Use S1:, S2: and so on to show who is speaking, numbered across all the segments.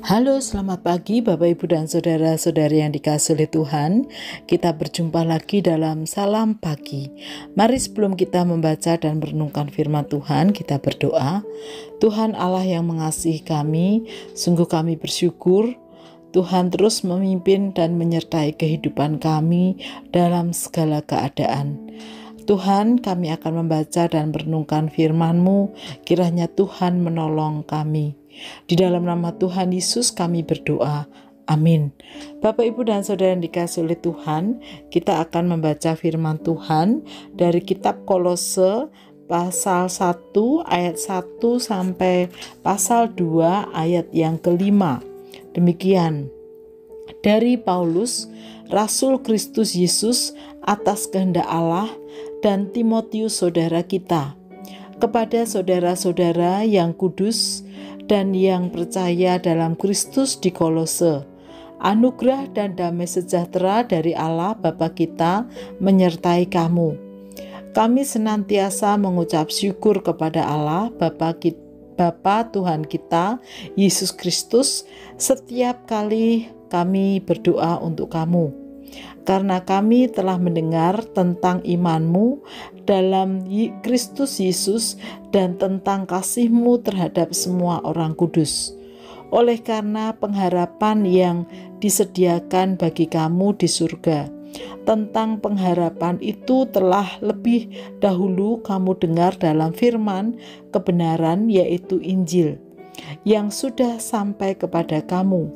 S1: Halo, selamat pagi Bapak, Ibu, dan Saudara-saudari yang dikasihi oleh Tuhan. Kita berjumpa lagi dalam Salam Pagi. Mari sebelum kita membaca dan merenungkan firman Tuhan, kita berdoa. Tuhan Allah yang mengasihi kami, sungguh kami bersyukur Tuhan terus memimpin dan menyertai kehidupan kami dalam segala keadaan. Tuhan, kami akan membaca dan merenungkan firman-Mu, kiranya Tuhan menolong kami. Di dalam nama Tuhan Yesus kami berdoa. Amin. Bapak, Ibu, dan Saudara yang dikasihi oleh Tuhan, kita akan membaca firman Tuhan dari kitab Kolose pasal 1 ayat 1 sampai pasal 2 ayat yang kelima. Demikian. Dari Paulus, Rasul Kristus Yesus atas kehendak Allah, dan Timotius saudara kita, kepada saudara-saudara yang kudus dan yang percaya dalam Kristus di Kolose, anugerah dan damai sejahtera dari Allah Bapa kita menyertai kamu. Kami senantiasa mengucap syukur kepada Allah Bapa Tuhan kita Yesus Kristus setiap kali kami berdoa untuk kamu, karena kami telah mendengar tentang iman-Mu dalam Kristus Yesus dan tentang kasih-Mu terhadap semua orang kudus. Oleh karena pengharapan yang disediakan bagi kamu di surga, tentang pengharapan itu telah lebih dahulu kamu dengar dalam firman kebenaran, yaitu Injil, yang sudah sampai kepada kamu.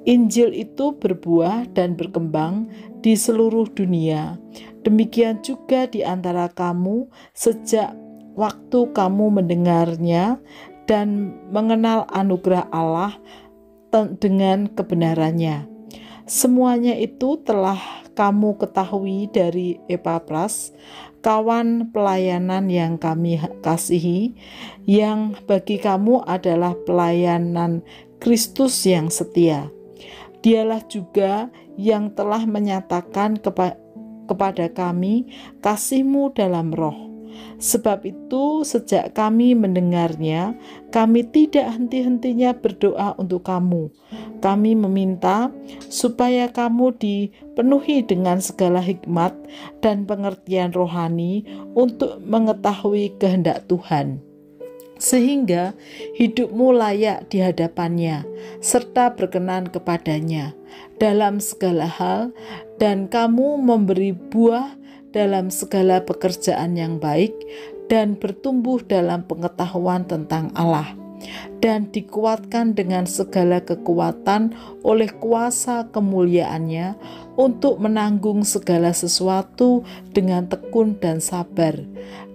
S1: Injil itu berbuah dan berkembang di seluruh dunia. Demikian juga di antara kamu sejak waktu kamu mendengarnya dan mengenal anugerah Allah dengan kebenarannya. Semuanya itu telah kamu ketahui dari Epapras, kawan pelayanan yang kami kasihi, yang bagi kamu adalah pelayanan Kristus yang setia. Dialah juga yang telah menyatakan kepada kami kasih-Mu dalam roh. Sebab itu sejak kami mendengarnya, kami tidak henti-hentinya berdoa untuk kamu. Kami meminta supaya kamu dipenuhi dengan segala hikmat dan pengertian rohani untuk mengetahui kehendak Tuhan, sehingga hidupmu layak di hadapannya, serta berkenan kepadanya dalam segala hal, dan kamu memberi buah dalam segala pekerjaan yang baik, dan bertumbuh dalam pengetahuan tentang Allah, dan dikuatkan dengan segala kekuatan oleh kuasa kemuliaannya untuk menanggung segala sesuatu dengan tekun dan sabar,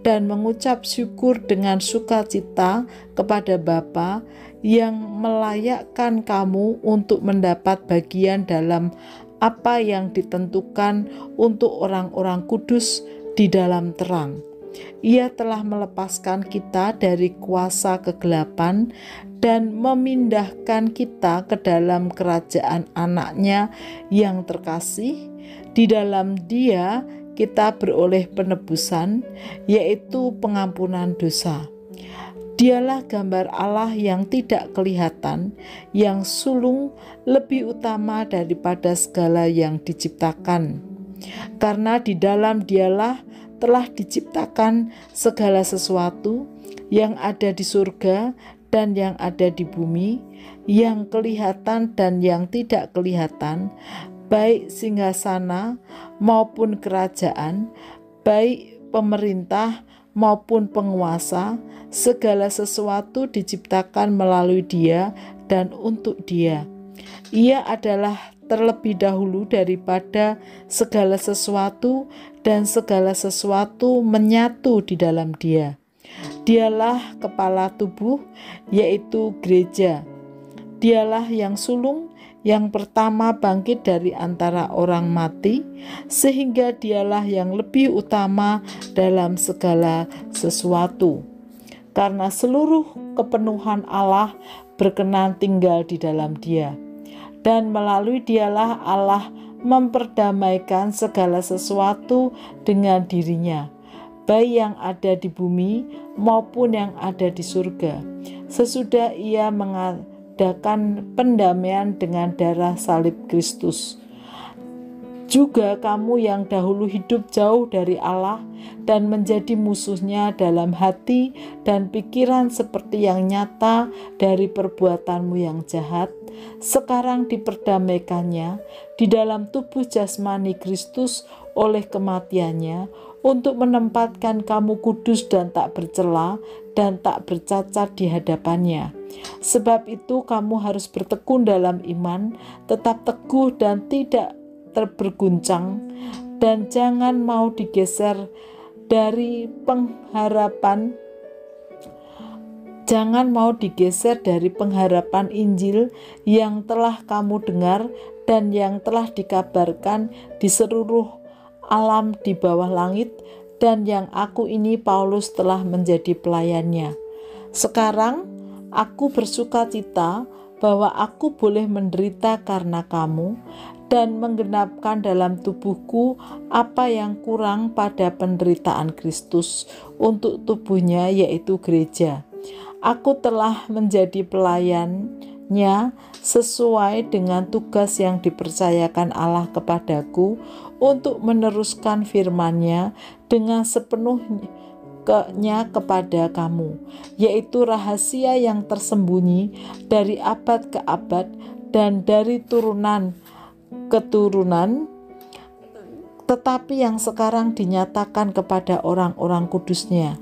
S1: dan mengucap syukur dengan sukacita kepada Bapa yang melayakkan kamu untuk mendapat bagian dalam apa yang ditentukan untuk orang-orang kudus di dalam terang. Ia telah melepaskan kita dari kuasa kegelapan dan memindahkan kita ke dalam kerajaan Anaknya yang terkasih. Di dalam Dia kita beroleh penebusan, yaitu pengampunan dosa. Dialah gambar Allah yang tidak kelihatan, yang sulung lebih utama daripada segala yang diciptakan. Karena di dalam Dialah telah diciptakan segala sesuatu yang ada di surga dan yang ada di bumi, yang kelihatan dan yang tidak kelihatan, baik singgasana maupun kerajaan, baik pemerintah maupun penguasa. Segala sesuatu diciptakan melalui Dia dan untuk Dia. Ia adalah terlebih dahulu daripada segala sesuatu, dan segala sesuatu menyatu di dalam Dia. Dialah kepala tubuh, yaitu gereja. Dialah yang sulung, yang pertama bangkit dari antara orang mati, sehingga Dialah yang lebih utama dalam segala sesuatu. Karena seluruh kepenuhan Allah berkenan tinggal di dalam Dia, dan melalui Dialah Allah memperdamaikan segala sesuatu dengan dirinya, baik yang ada di bumi maupun yang ada di surga, sesudah Ia mengadakan pendamaian dengan darah salib Kristus. Juga kamu yang dahulu hidup jauh dari Allah dan menjadi musuhnya dalam hati dan pikiran seperti yang nyata dari perbuatanmu yang jahat, sekarang diperdamaikannya di dalam tubuh jasmani Kristus oleh kematiannya, untuk menempatkan kamu kudus dan tak bercela dan tak bercacat di hadapannya. Sebab itu kamu harus bertekun dalam iman, tetap teguh dan tidak berguncang, dan jangan mau digeser dari pengharapan Injil yang telah kamu dengar dan yang telah dikabarkan di seluruh alam di bawah langit, dan yang aku ini Paulus telah menjadi pelayannya. Sekarang aku bersuka cita bahwa aku boleh menderita karena kamu dan menggenapkan dalam tubuhku apa yang kurang pada penderitaan Kristus untuk tubuhnya, yaitu gereja. Aku telah menjadi pelayannya sesuai dengan tugas yang dipercayakan Allah kepadaku untuk meneruskan firman-Nya dengan sepenuhnya kepada kamu, yaitu rahasia yang tersembunyi dari abad ke abad dan dari turunan keturunan, tetapi yang sekarang dinyatakan kepada orang-orang kudusnya.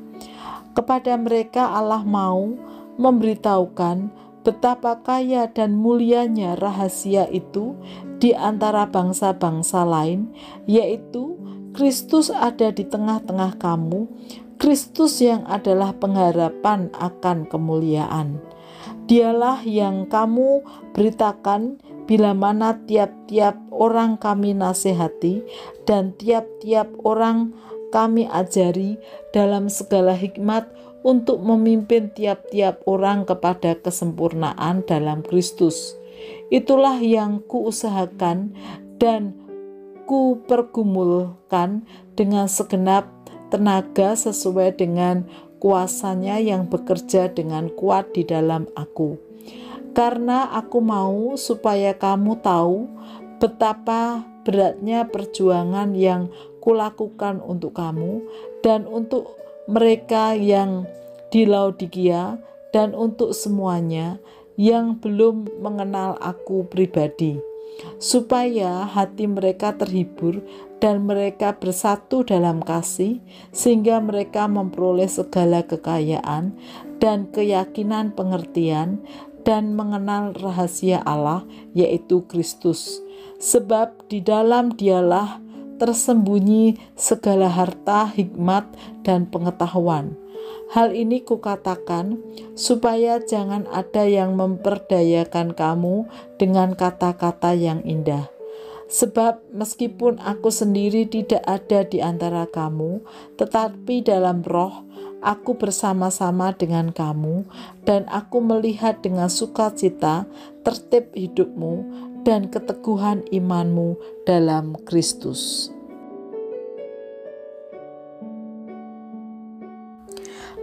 S1: Kepada mereka Allah mau memberitahukan betapa kaya dan mulianya rahasia itu di antara bangsa-bangsa lain, yaitu Kristus ada di tengah-tengah kamu, Kristus yang adalah pengharapan akan kemuliaan. Dialah yang kamu beritakan bila mana tiap-tiap orang kami nasihati dan tiap-tiap orang kami ajari dalam segala hikmat untuk memimpin tiap-tiap orang kepada kesempurnaan dalam Kristus. Itulah yang kuusahakan dan kupergumulkan dengan segenap tenaga sesuai dengan kuasanya yang bekerja dengan kuat di dalam aku. Karena aku mau supaya kamu tahu betapa beratnya perjuangan yang kulakukan untuk kamu dan untuk mereka yang di Laodikia dan untuk semuanya yang belum mengenal aku pribadi, supaya hati mereka terhibur dan mereka bersatu dalam kasih, sehingga mereka memperoleh segala kekayaan dan keyakinan pengertian dan mengenal rahasia Allah, yaitu Kristus. Sebab di dalam Dialah tersembunyi segala harta, hikmat, dan pengetahuan. Hal ini kukatakan supaya jangan ada yang memperdayakan kamu dengan kata-kata yang indah. Sebab meskipun aku sendiri tidak ada di antara kamu, tetapi dalam roh aku bersama-sama dengan kamu, dan aku melihat dengan sukacita tertib hidupmu dan keteguhan imanmu dalam Kristus.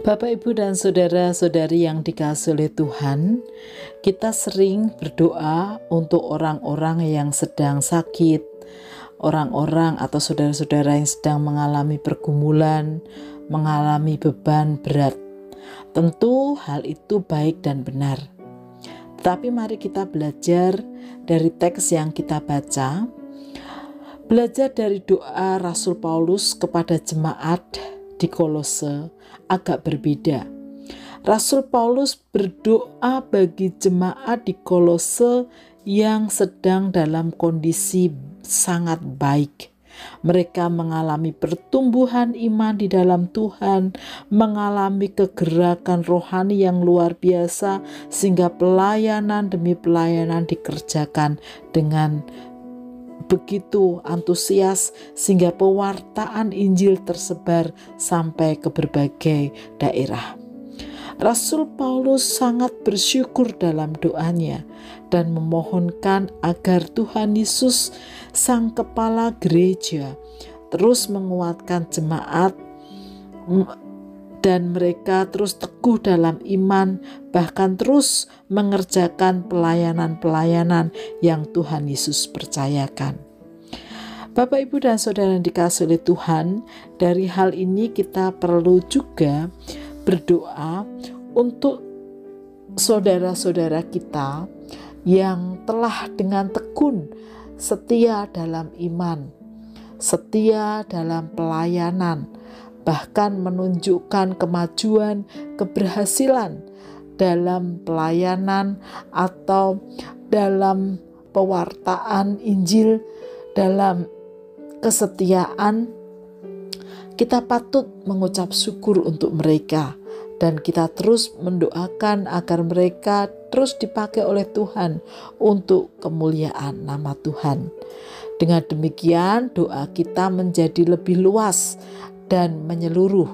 S1: Bapak, Ibu, dan saudara-saudari yang dikasihi oleh Tuhan, kita sering berdoa untuk orang-orang yang sedang sakit, orang-orang atau saudara-saudara yang sedang mengalami pergumulan, mengalami beban berat. Tentu hal itu baik dan benar. Tetapi mari kita belajar dari teks yang kita baca, belajar dari doa Rasul Paulus kepada jemaat di Kolose agak berbeda. Rasul Paulus berdoa bagi jemaat di Kolose yang sedang dalam kondisi sangat baik. Mereka mengalami pertumbuhan iman di dalam Tuhan, mengalami kegerakan rohani yang luar biasa, sehingga pelayanan demi pelayanan dikerjakan dengan begitu antusias, sehingga pewartaan Injil tersebar sampai ke berbagai daerah. Rasul Paulus sangat bersyukur dalam doanya dan memohonkan agar Tuhan Yesus, Sang Kepala Gereja, terus menguatkan jemaat dan mereka terus teguh dalam iman, bahkan terus mengerjakan pelayanan-pelayanan yang Tuhan Yesus percayakan. Bapak, Ibu, dan Saudara yang dikasihi oleh Tuhan, dari hal ini kita perlu juga berdoa untuk saudara-saudara kita yang telah dengan tekun setia dalam iman, setia dalam pelayanan, bahkan menunjukkan kemajuan, keberhasilan dalam pelayanan atau dalam pewartaan Injil, dalam kesetiaan. Kita patut mengucap syukur untuk mereka, dan kita terus mendoakan agar mereka terus dipakai oleh Tuhan untuk kemuliaan nama Tuhan. Dengan demikian doa kita menjadi lebih luas dan menyeluruh.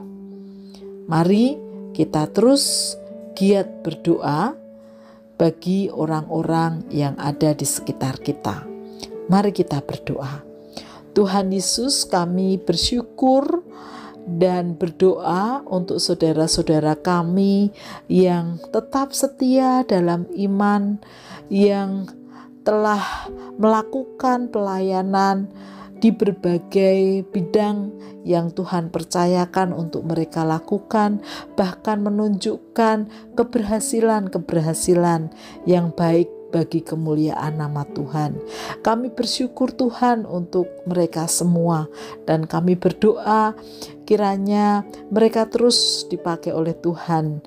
S1: Mari kita terus giat berdoa bagi orang-orang yang ada di sekitar kita. Mari kita berdoa. Tuhan Yesus, kami bersyukur dan berdoa untuk saudara-saudara kami yang tetap setia dalam iman, yang telah melakukan pelayanan di berbagai bidang yang Tuhan percayakan untuk mereka lakukan, bahkan menunjukkan keberhasilan-keberhasilan yang baik bagi kemuliaan nama Tuhan. Kami bersyukur Tuhan untuk mereka semua, dan kami berdoa kiranya mereka terus dipakai oleh Tuhan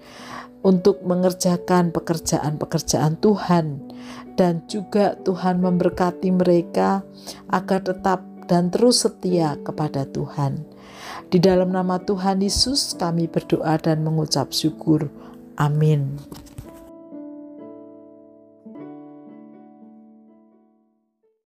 S1: untuk mengerjakan pekerjaan-pekerjaan Tuhan, dan juga Tuhan memberkati mereka agar tetap dan terus setia kepada Tuhan. Di dalam nama Tuhan Yesus kami berdoa dan mengucap syukur. Amin.